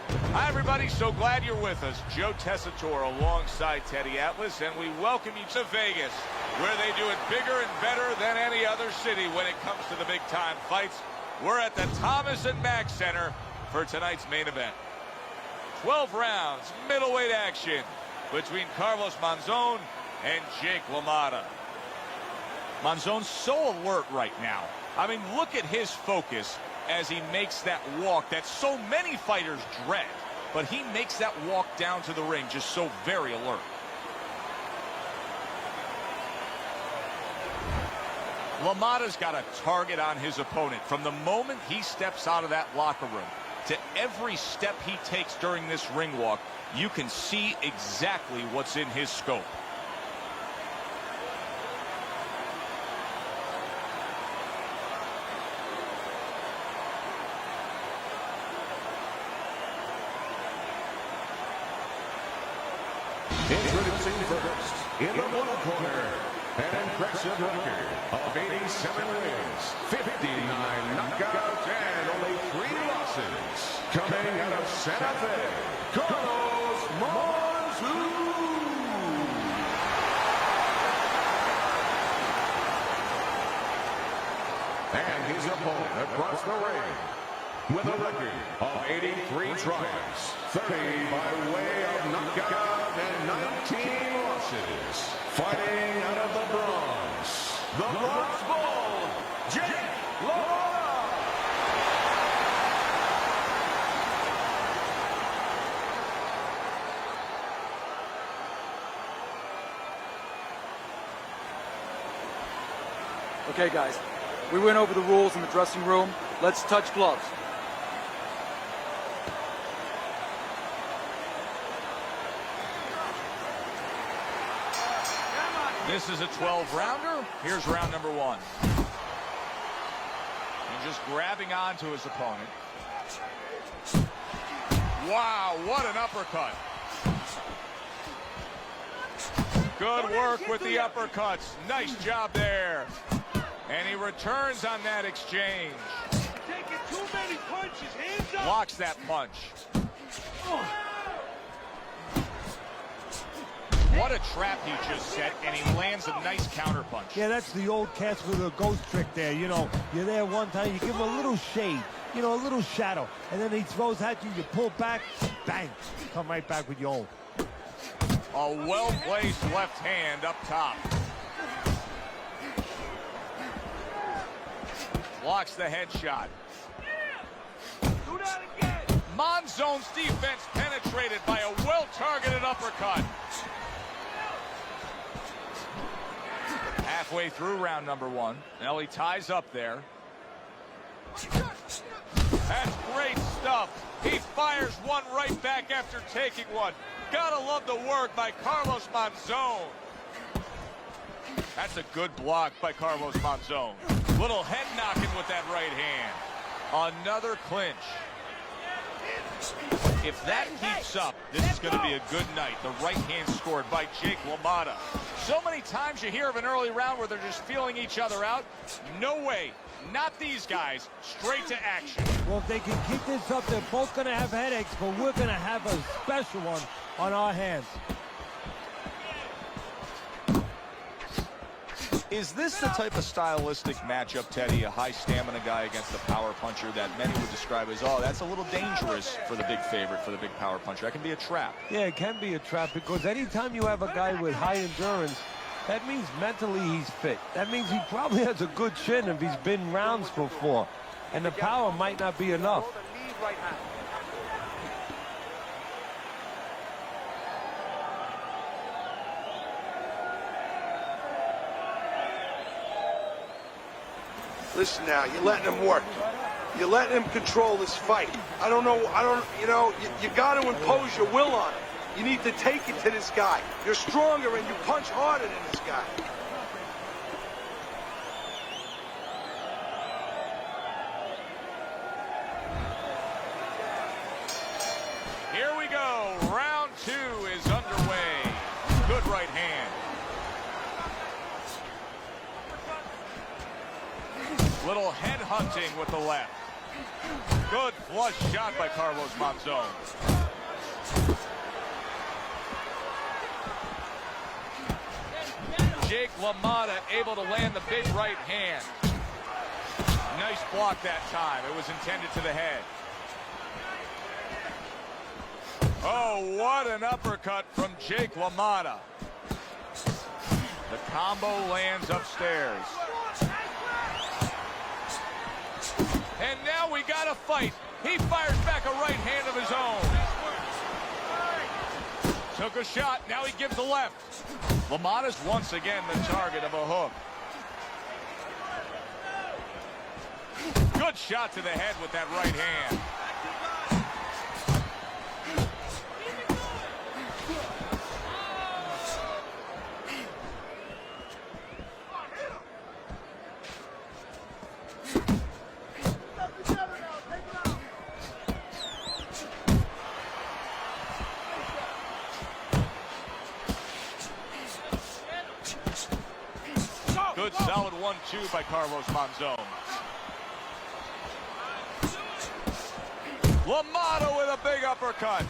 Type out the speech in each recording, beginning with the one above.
Hi, everybody. So glad you're with us. Joe Tessitore alongside Teddy Atlas, and we welcome you to Vegas, where they do it bigger and better than any other city when it comes to the big-time fights. We're at the Thomas & Mack Center for tonight's main event. 12 rounds, middleweight action between Carlos Monzon and Jake LaMotta. Monzon's so alert right now. I mean, look at his focus as he makes that walk that so many fighters dread. But he makes that walk down to the ring just so very alert. LaMotta's got a target on his opponent from the moment he steps out of that locker room to every step he takes during this ring walk. You can see exactly what's in his scope. Introducing first, in the blue corner, an impressive record of 87 wins, 59 knockouts, and only 3 losses. Coming out of Santa Fe, Carlos Monzon. And his opponent across the ring, with a record of 83 triumphs, 30 by way of knockout, and 19 losses. Fighting out of the Bronx, Bull, Jake LaMotta. Okay, guys, we went over the rules in the dressing room. Let's touch gloves. This is a 12-rounder. Here's round number 1. And just grabbing onto his opponent. Wow, what an uppercut. Good work with the uppercuts. Nice job there. And he returns on that exchange. Taking too many punches. Hands up. Blocks that punch. What a trap he just set, and he lands a nice counterpunch. Yeah, that's the old cats with a ghost trick there. You know, you're there one time, you give him a little shade, you know, a little shadow, and then he throws at you, you pull back, bang, come right back with your own. A well-placed left hand up top. Blocks the headshot. Do that again. Monzon's defense penetrated by a well-targeted uppercut. Halfway through round number 1. Now he ties up there. That's great stuff. He fires one right back after taking one. Gotta love the work by Carlos Monzon. That's a good block by Carlos Monzon. Little head knocking with that right hand. Another clinch. If that keeps up, this is going to be a good night. The right hand scored by Jake LaMotta. So many times you hear of an early round where they're just feeling each other out. No way. Not these guys. Straight to action. Well, if they can keep this up, they're both going to have headaches, but we're going to have a special one on our hands. Is this the type of stylistic matchup, Teddy, a high stamina guy against a power puncher that many would describe as, oh, that's a little dangerous for the big favorite, for the big power puncher? That can be a trap. Yeah, it can be a trap because anytime you have a guy with high endurance, that means mentally he's fit. That means he probably has a good chin if he's been rounds before. And the power might not be enough. Listen now, you're letting him work. You're letting him control this fight. You got to impose your will on him. You need to take it to this guy. You're stronger and you punch harder than this guy. Here we go. Round 2 is underway. Good right hand. Little head hunting with the left. Good flush shot by Carlos Monzon. Jake LaMotta able to land the big right hand. Nice block that time. It was intended to the head. Oh, what an uppercut from Jake LaMotta. The combo lands upstairs. And now we got a fight. He fires back a right hand of his own. Took a shot, now he gives a left. LaMotta's once again the target of a hook. Good shot to the head with that right hand. Good solid 1-2 by Carlos Monzon. LaMotta with a big uppercut.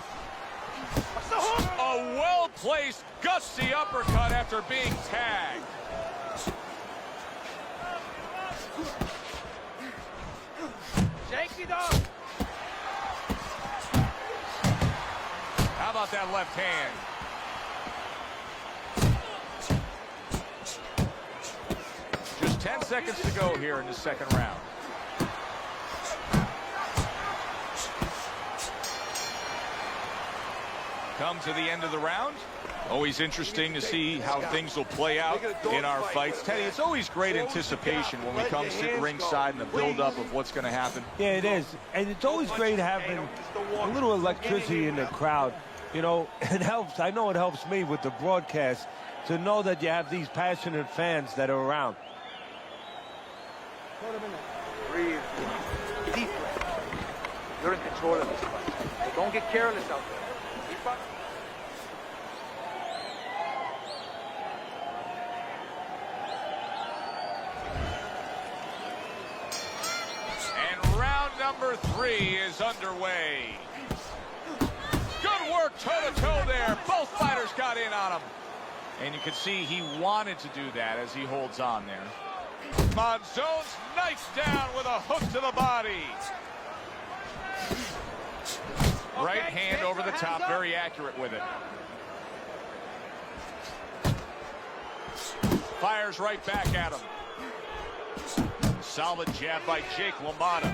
A well-placed, gutsy uppercut after being tagged. Shake it up. How about that left hand? Just 10 seconds to go here in the second round. Come to the end of the round. Always interesting to see how things will play out in our fights. Teddy, it's always great anticipation when we come sit ringside and the build-up of what's going to happen. Yeah, it is. And it's always great having a little electricity in the crowd. You know, it helps. I know it helps me with the broadcast to know that you have these passionate fans that are around. Breathe. Deep breath. You're in control of this fight. So don't get careless out there. Keep up. And round number 3 is underway. Good work toe-to-toe there. Both fighters got in on him. And you can see he wanted to do that as he holds on there. Monzon's knifes down with a hook to the body. Right hand over the top, very accurate with it. Fires right back at him. Solid jab by Jake LaMotta.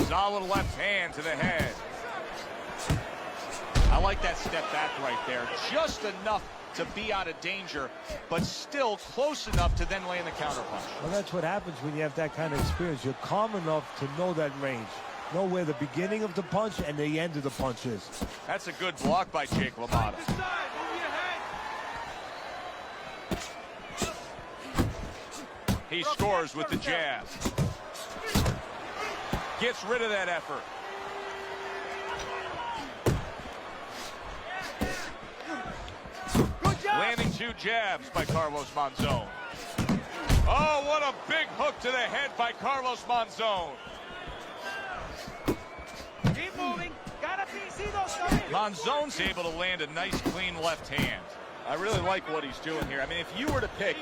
Solid left hand to the head. I like that step back right there. Just enough to be out of danger, but still close enough to then land the counter punch. Well, that's what happens when you have that kind of experience. You're calm enough to know that range. Know where the beginning of the punch and the end of the punch is. That's a good block by Jake LaMotta. He scores with the jab. Gets rid of that effort. Landing 2 jabs by Carlos Monzon. Oh, what a big hook to the head by Carlos Monzon. Keep moving. Monzon's able to land a nice, clean left hand. I really like what he's doing here. I mean, if you were to pick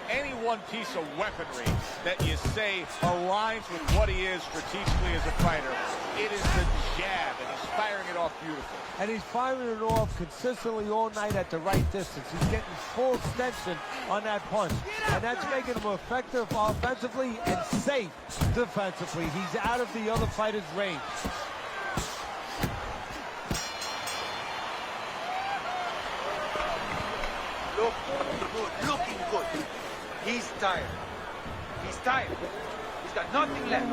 any one piece of weaponry that you say aligns with what he is strategically as a fighter, it is the jab, and he's firing it off beautiful. And he's firing it off consistently all night at the right distance. He's getting full extension on that punch. And that's making him effective offensively and safe defensively. He's out of the other fighter's range. Looking good. He's tired. He's tired. He's got nothing left.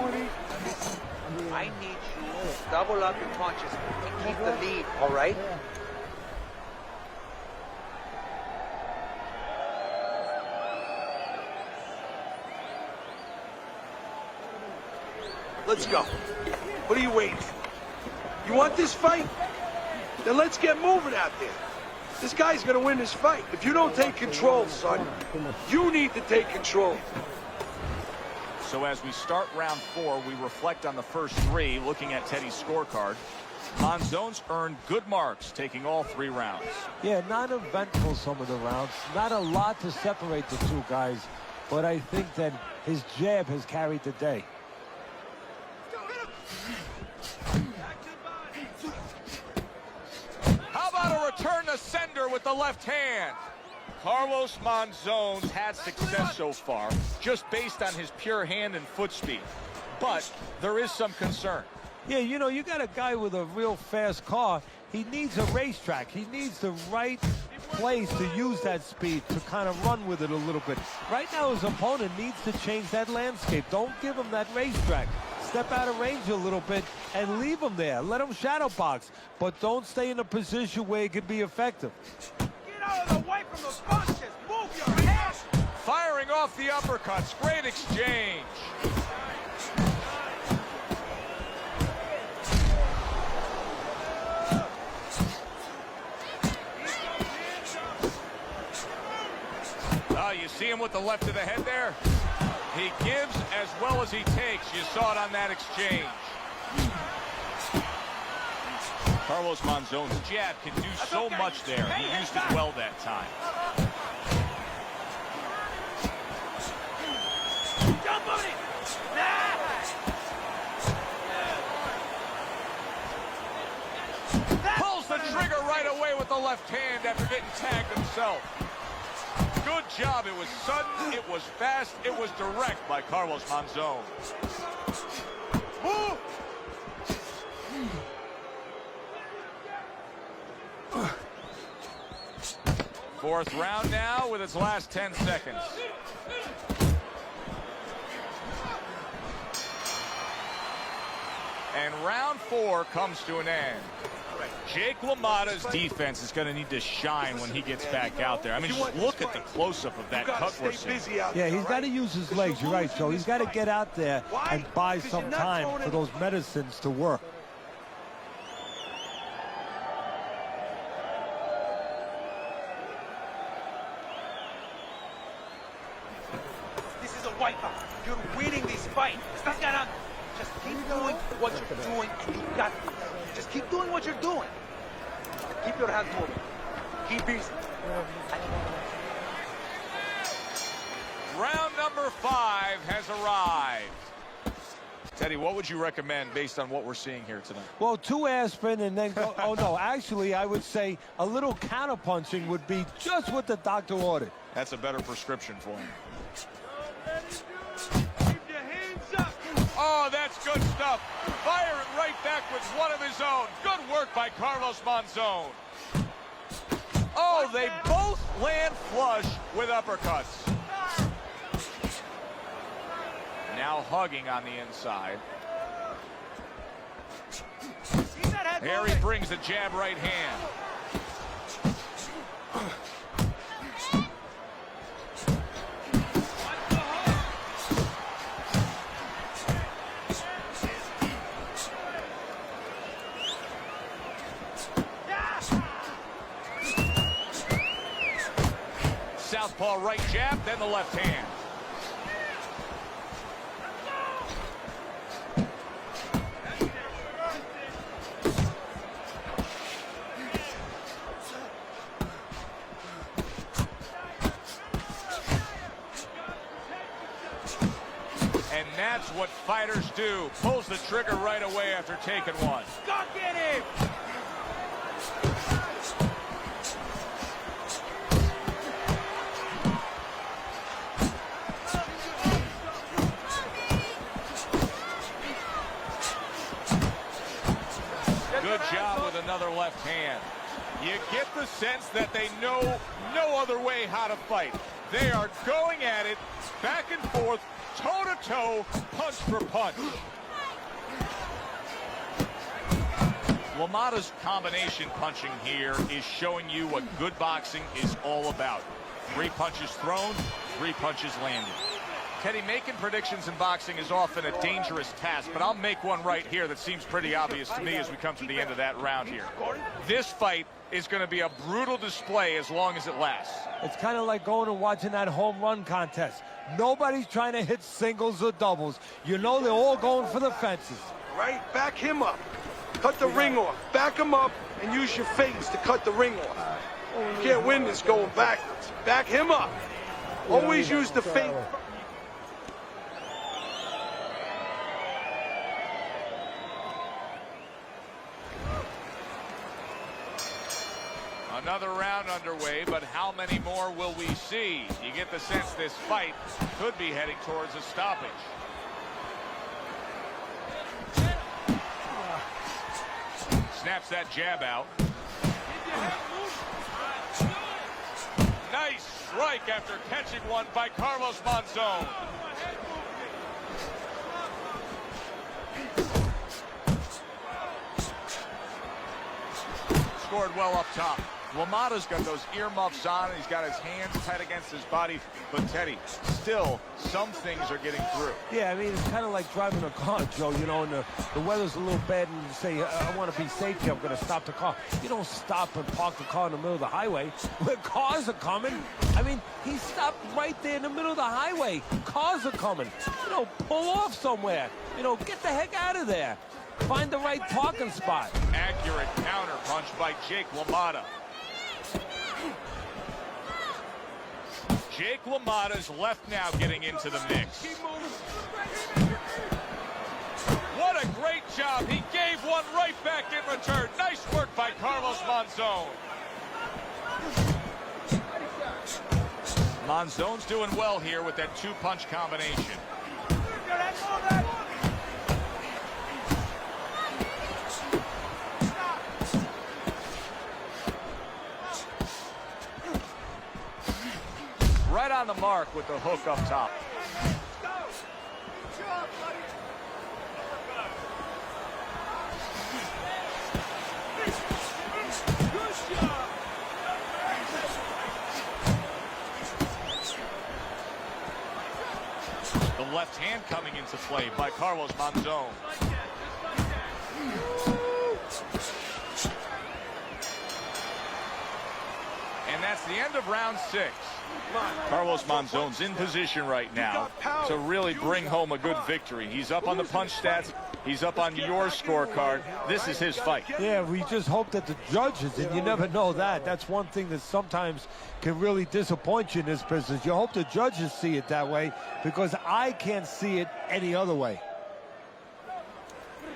I need you to double up your punches and keep the lead, all right? Let's go. What are you waiting for? You want this fight? then let's get moving out there. This guy's going to win this fight. If you don't take control, son, you need to take control. So as we start round 4, we reflect on the first 3, looking at Teddy's scorecard. Monzon's earned good marks, taking all 3 rounds. Yeah, not eventful some of the rounds. Not a lot to separate the two guys, but I think that his jab has carried the day. How about a return to sender with the left hand? Carlos Monzon's had success so far, just based on his pure hand and foot speed. But there is some concern. Yeah, you know, you got a guy with a real fast car. He needs a racetrack. He needs the right place to use that speed to kind of run with it a little bit. Right now, his opponent needs to change that landscape. Don't give him that racetrack. Step out of range a little bit and leave him there. Let him shadow box, but don't stay in a position where it can be effective. Get out of the way from those punches. Move your head. Firing off the uppercuts. Great exchange. You see him with the left of the head there? He gives as well as he takes. You saw it on that exchange. Carlos Monzon's jab can do so much there. He used it well that time. Jump on it. Pulls the trigger right away with the left hand after getting tagged himself. Good job. It was sudden, it was fast, it was direct by Carlos Monzon. Move! Fourth round now with its last 10 seconds. And round 4 comes to an end. Jake LaMotta's defense is going to need to shine when he gets back out there. I mean, just look at the close-up of that cut we're seeing. Yeah, he's got to use his legs. You're right, Joe. He's got to get out there and buy some time for those medicines to work. This is a wipeout. You're winning this fight. Estás ganando. Just keep doing what you're doing, and you got this. Just keep doing what you're doing. Keep your hands moving. Keep busy. Round number 5 has arrived. Teddy, what would you recommend based on what we're seeing here tonight? Well, 2 aspirin and then go. Oh, no. Actually, I would say a little counterpunching would be just what the doctor ordered. That's a better prescription for him. Keep your hands up. Oh, that's good stuff. Fire it right back with one of his own. Good work by Carlos Monzon. Oh, they both land flush with uppercuts. Now hugging on the inside. Here he brings the jab right hand. Southpaw right jab, then the left hand. And that's what fighters do. Pulls the trigger right away after taking one. Go get him. Good job with another left hand. You get the sense that they know no other way how to fight. They are going at it, back and forth, toe-to-toe, punch for punch. LaMotta's combination punching here is showing you what good boxing is all about. 3 punches thrown, 3 punches landed. Teddy, making predictions in boxing is often a dangerous task, but I'll make one right here that seems pretty obvious to me as we come to the end of that round here. This fight is going to be a brutal display as long as it lasts. It's kind of like going and watching that home run contest. Nobody's trying to hit singles or doubles. You know they're all going for the fences. Right? Back him up. Cut the ring off. Back him up and use your feints to cut the ring off. You can't win this going backwards. Back him up. Always use the feint. Another round underway, but how many more will we see? You get the sense this fight could be heading towards a stoppage. Snaps that jab out. Nice strike after catching one by Carlos Monzon. Scored well up top. LaMotta's got those earmuffs on, and he's got his hands tight against his body. But Teddy, still, some things are getting through. Yeah, I mean, it's kind of like driving a car, Joe, you know, and the weather's a little bad, and you say, I want to be safe here, I'm going to stop the car. You don't stop and park the car in the middle of the highway where cars are coming. I mean, he stopped right there in the middle of the highway. Cars are coming. You know, pull off somewhere. You know, get the heck out of there. Find the right parking spot. Accurate counter punch by Jake LaMotta. Jake LaMotta's left now getting into the mix. What a great job. He gave one right back in return. Nice work by Carlos Monzon. Monzon's doing well here with that two-punch combination. Right on the mark with the hook up top. The left hand coming into play by Carlos Monzon. And that's the end of round 6. Carlos Monzon's in position right now to really bring home a good victory. He's up on the punch stats. He's up on your scorecard. This is his fight. Yeah, we just hope that the judges, and you never know that. That's one thing that sometimes can really disappoint you in this business. You hope the judges see it that way, because I can't see it any other way.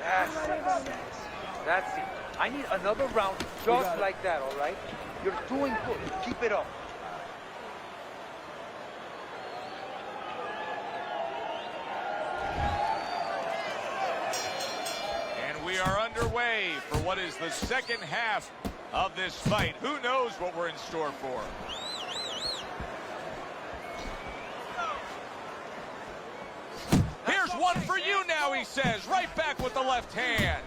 That's it. I need another round just like that, all right? You're doing good. Keep it up. We are underway for what is the second half of this fight. Who knows what we're in store for? Here's one for you now, he says. Right back with the left hand.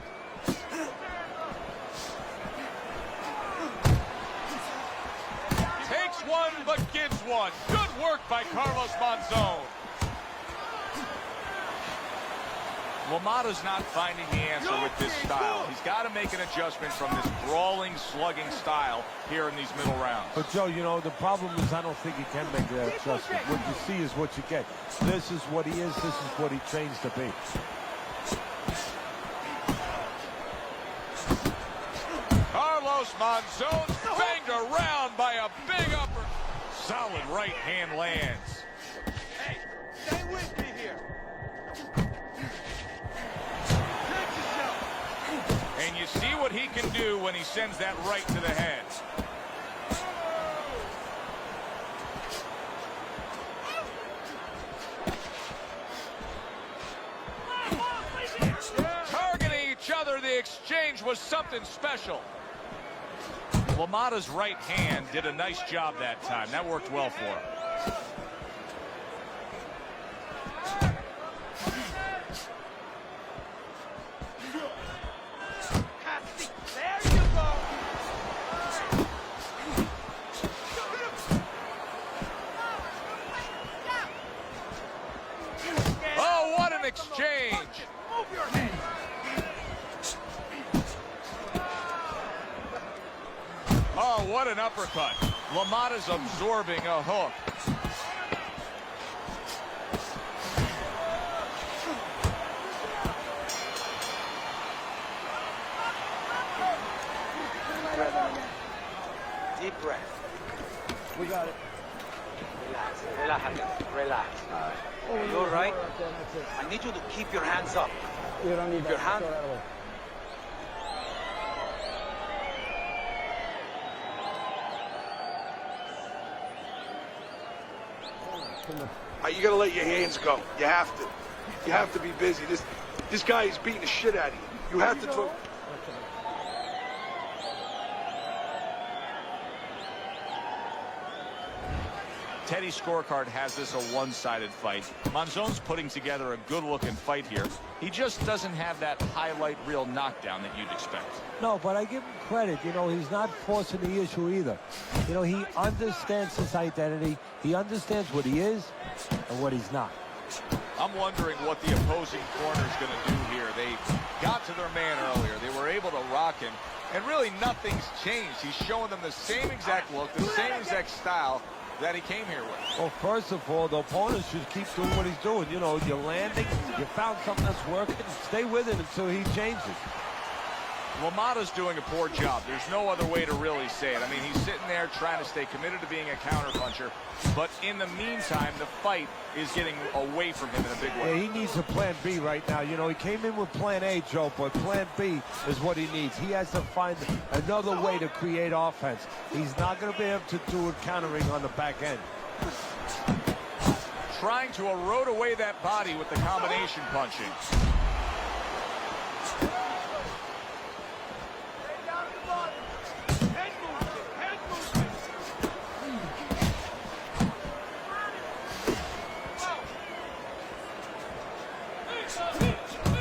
Takes one, but gives one. Good work by Carlos Monzon. LaMotta's not finding the answer with this style. He's got to make an adjustment from this brawling, slugging style here in these middle rounds. But, Joe, you know, the problem is I don't think he can make that adjustment. What you see is what you get. This is what he is. This is what he trains to be. Carlos Monzon banged around by a big upper. Solid right hand lands. Hey, stay with me here. And you see what he can do when he sends that right to the head. Targeting each other, the exchange was something special. LaMotta's right hand did a nice job that time. That worked well for him. exchange. Move your head. Oh, what an uppercut. LaMotta's absorbing a hook. Deep breath. We got it. Relax, relax. You all right? I need you to keep your hands up. You don't need Your hand. You gotta let your hands go. You have to. You have to be busy. This guy is beating the shit out of you. You have to throw. Teddy's scorecard has this a one-sided fight. Monzon's putting together a good-looking fight here. He just doesn't have that highlight reel knockdown that you'd expect. No, but I give him credit. You know, he's not forcing the issue either. You know, he understands his identity. He understands what he is and what he's not. I'm wondering what the opposing corner is going to do here. They got to their man earlier. They were able to rock him, and really nothing's changed. He's showing them the same exact look, the same exact style that he came here with. Well, first of all, the opponent should keep doing what he's doing. You know, you're landing, you found something that's working, stay with it until he changes. LaMotta's doing a poor job. There's no other way to really say it. I mean, he's sitting there trying to stay committed to being a counterpuncher, but in the meantime, the fight is getting away from him in a big way. Yeah, he needs a plan B right now. You know, he came in with plan A, Joe, but plan B is what he needs. He has to find another way to create offense. He's not going to be able to do it countering on the back end. Trying to erode away that body with the combination punching.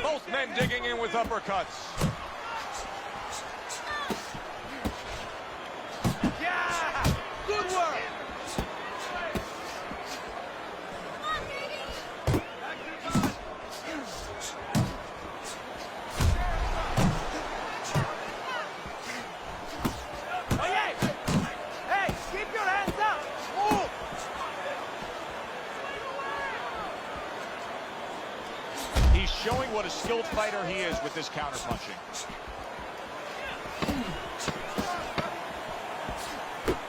Both men digging in with uppercuts. Yeah! Good work! Hey, keep your hands up! Move! He's showing what a skilled fighter he is with this counterpunching.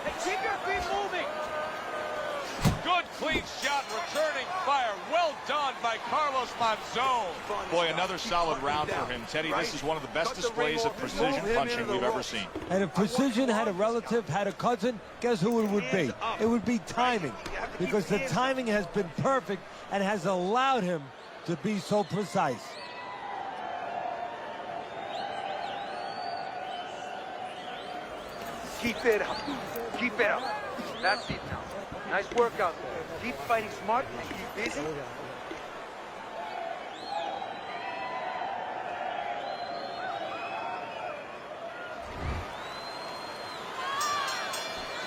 Hey, keep your feet moving! Good clean shot, returning fire. Well done by Carlos Monzon. Boy, another solid round for him. Teddy, this is one of the best displays of precision punching we've ever seen. And if precision had a relative, had a cousin, guess who it would be? It would be timing. Because the timing has been perfect and has allowed him to be so precise. Keep it up. Keep it up. That's it now. Nice work out there. Keep fighting smart and keep busy.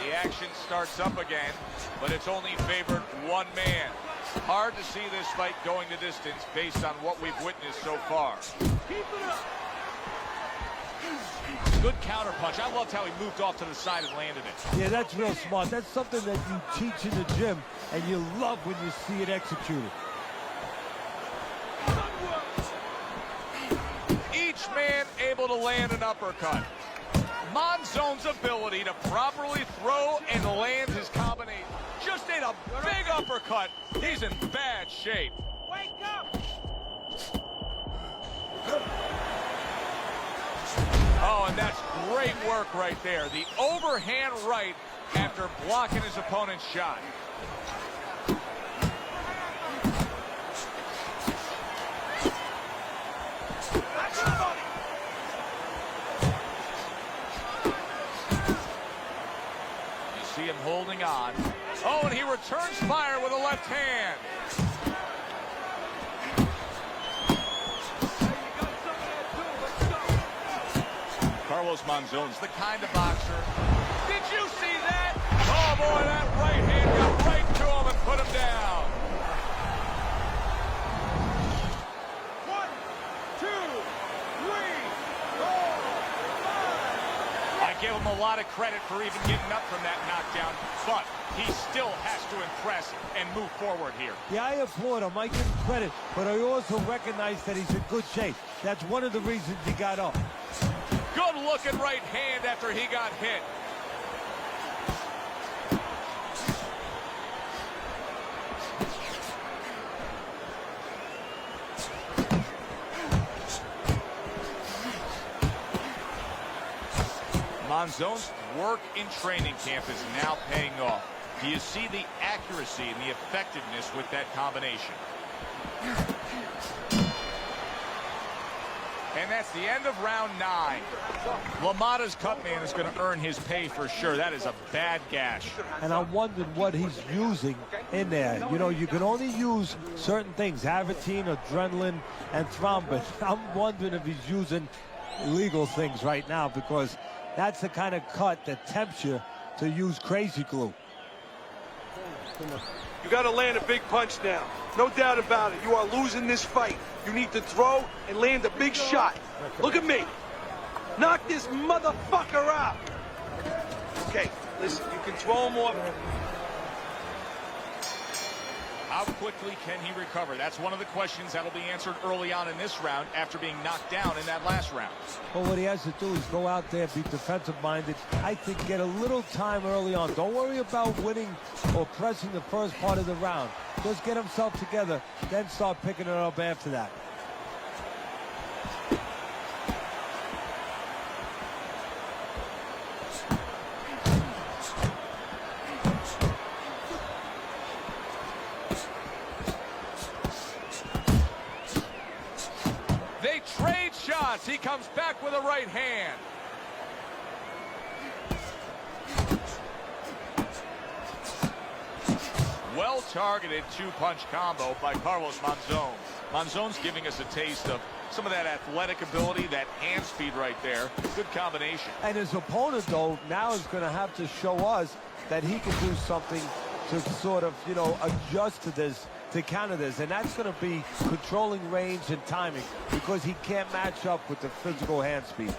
The action starts up again, but it's only favored one man. Hard to see this fight going the distance based on what we've witnessed so far. Keep it up. Good counterpunch. I loved how he moved off to the side and landed it. Yeah, that's real smart. That's something that you teach in the gym, and you love when you see it executed. Each man able to land an uppercut. Monzon's ability to properly throw and land his combination. Just ate a big uppercut. He's in bad shape. Wake up! Oh, and that's great work right there. The overhand right after blocking his opponent's shot. You see him holding on. Oh, and he returns fire with a left hand. Carlos Monzon's the kind of boxer. Did you see that? Oh boy, that right hand got right to him and put him down. lot of credit for even getting up from that knockdown, but he still has to impress and move forward here. Yeah, I applaud him. I give him credit, but I also recognize that he's in good shape. That's one of the reasons he got up. Good looking right hand after he got hit. Monzon's work in training camp is now paying off. Do you see the accuracy and the effectiveness with that combination? And that's the end of round 9. LaMotta's cut man is going to earn his pay for sure. That is a bad gash. And I'm wondering what he's using in there. You know, you can only use certain things, Avitine, adrenaline, and thrombin. I'm wondering if he's using illegal things right now, because that's the kind of cut that tempts you to use crazy glue. You got to land a big punch now. No doubt about it. You are losing this fight. You need to throw and land a big shot. Look at me. Knock this motherfucker out. Okay, listen, you can throw him off. How quickly can he recover? That's one of the questions that'll be answered early on in this round after being knocked down in that last round. Well, what he has to do is go out there, be defensive-minded. I think get a little time early on. Don't worry about winning or pressing the first part of the round. Just get himself together, then start picking it up after that. They trade shots. He comes back with a right hand. Well-targeted two-punch combo by Carlos Monzon. Monzon's giving us a taste of some of that athletic ability, that hand speed right there. Good combination. And his opponent, though, now is going to have to show us that he can do something to sort of, you know, adjust to this, to counter this. And that's going to be controlling range and timing, because he can't match up with the physical hand speed.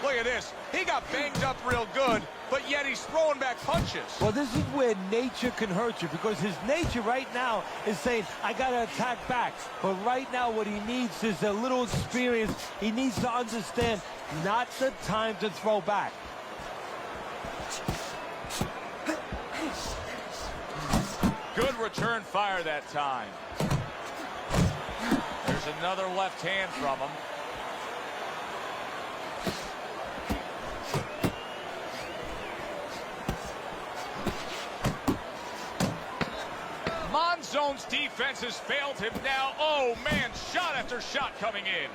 Look at this. He got banged up real good, but yet he's throwing back punches. Well, this is where nature can hurt you, because his nature right now is saying, I got to attack back. But right now what he needs is a little experience. He needs to understand not the time to throw back. Good return fire that time. There's another left hand from him. Monzon's defense has failed him now. Oh, man, shot after shot coming in.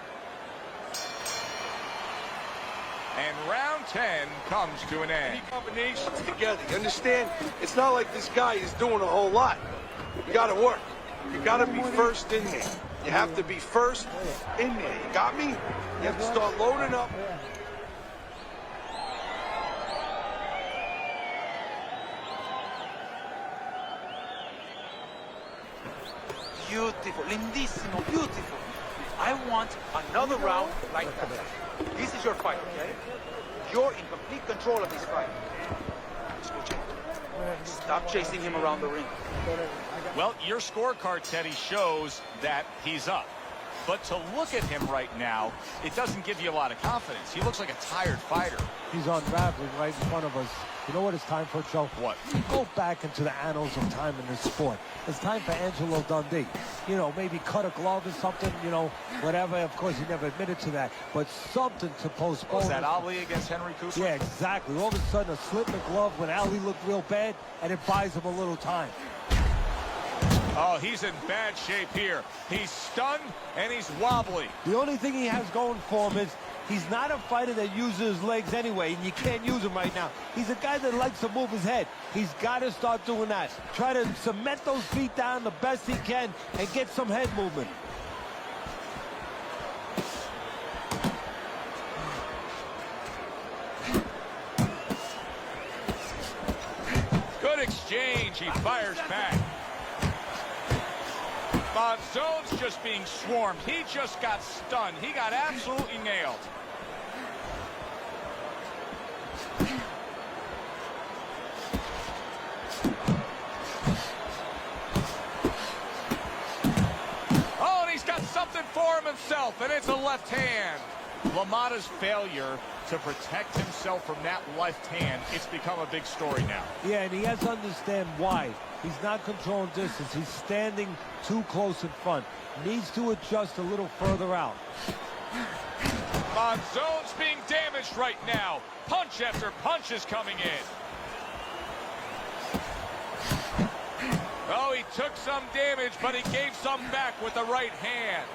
And round 10 comes to an end. Combinations together, you understand? It's not like this guy is doing a whole lot. You got to work. You got to be first in there. You have to be first in there. You got me? You have to start loading up. Beautiful, lindissimo, beautiful. I want another round like that. This is your fight, okay? You're in complete control of this fight. Stop chasing him around the ring. Well, your scorecard, Teddy, shows that he's up. But to look at him right now, it doesn't give you a lot of confidence. He looks like a tired fighter. He's unraveling right in front of us. You know what it's time for, Joe? What? Go back into the annals of time in this sport. It's time for Angelo Dundee. You know, maybe cut a glove or something, you know, whatever. Of course, he never admitted to that. But something to postpone. Was that Ali against Henry Cooper? Yeah, exactly. All of a sudden, a slip in the glove when Ali looked real bad, and it buys him a little time. Oh, he's in bad shape here. He's stunned and he's wobbly. The only thing he has going for him is he's not a fighter that uses his legs anyway, and you can't use him right now. He's a guy that likes to move his head. He's got to start doing that. Try to cement those feet down the best he can and get some head movement. Good exchange. He fires back. just being swarmed. He just got stunned. He got absolutely nailed. Oh, and he's got something for himself, and it's a left hand. LaMotta's failure to protect himself from that left hand, it's become a big story now. Yeah, and he has to understand why. He's not controlling distance. He's standing too close in front. Needs to adjust a little further out. Monzon's being damaged right now. Punch after punch is coming in. Oh, he took some damage, but he gave some back with the right hand.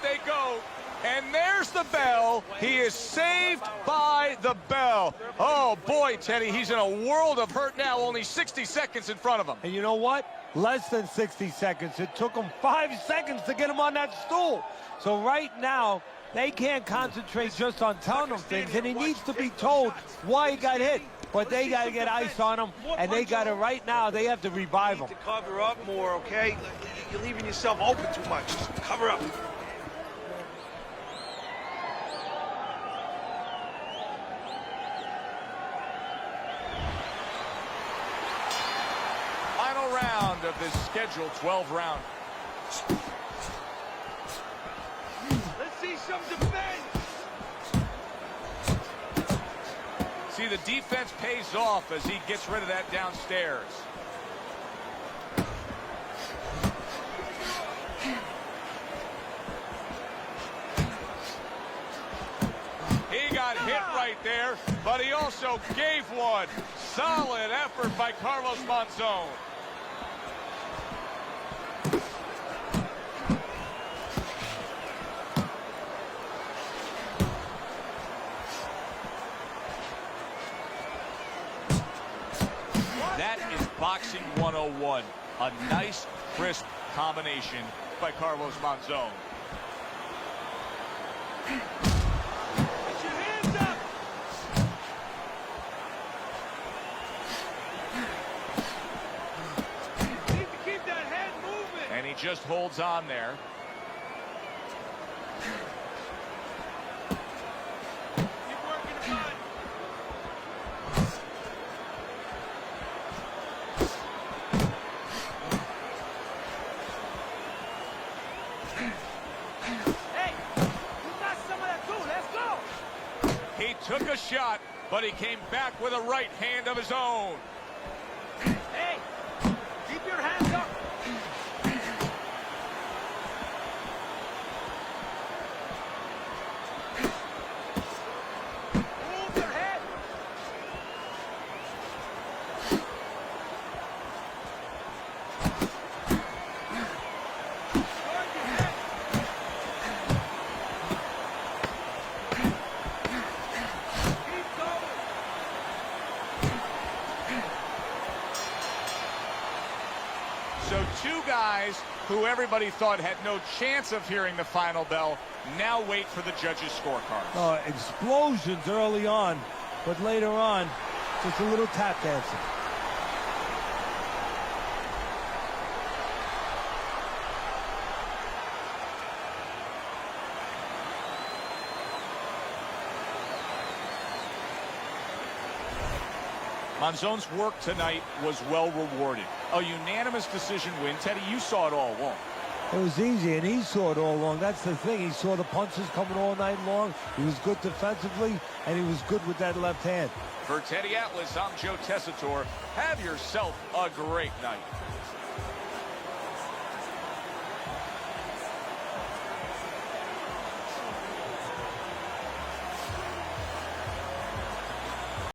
They go, and there's the bell. He is saved by the bell. Oh boy, Teddy, he's in a world of hurt now. Only 60 seconds in front of him. And you know what? Less than 60 seconds. It took him 5 seconds to get him on that stool. So right now, they can't concentrate just on telling him things, and he needs to be told why he got hit. But they got to get ice on him, and they got to, right now, they have to revive him. You need to cover up more, okay? You're leaving yourself open too much. Just cover up. Final round of this scheduled 12 round. Let's see some defense. See, the defense pays off as he gets rid of that downstairs. He got hit right there, but he also gave one. Solid effort by Carlos Monzon. That is boxing 101. A nice, crisp combination by Carlos Monzon. Get your hands up. You need to keep that head moving. And he just holds on there. Keep working the body. Hey, you got some of that too. Let's go. He took a shot, but he came back with a right hand of his own. Hey, keep your hands up. Move your head. Turn your head. Keep going. So two guys who everybody thought had no chance of hearing the final bell now wait for the judges' scorecards. Explosions early on, but later on, just a little tap dancing. Monzon's work tonight was well rewarded. A unanimous decision win. Teddy, you saw it all along. It was easy, and he saw it all along. That's the thing. He saw the punches coming all night long. He was good defensively, and he was good with that left hand. For Teddy Atlas, I'm Joe Tessitore. Have yourself a great night.